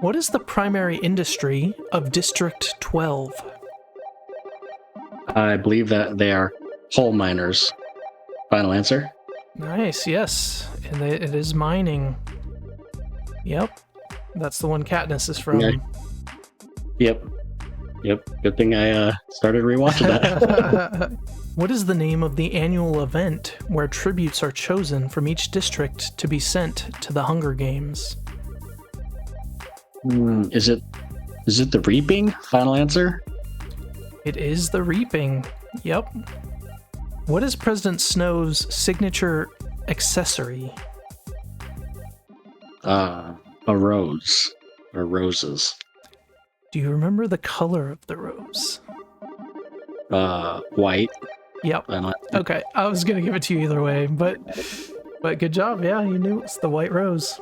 What is the primary industry of District 12? I believe that they are coal miners. Final answer? Nice, yes. And it is mining. Yep. That's the one Katniss is from. Yeah. Yep. Good thing I started rewatching that. What is the name of the annual event where tributes are chosen from each district to be sent to the Hunger Games? Is it the reaping? Final answer? It is the reaping. Yep. What is President Snow's signature accessory? A rose. Or roses. Do you remember the color of the rose? White. Yep. Okay, I was gonna give it to you either way, but good job. Yeah, you knew it's the white rose.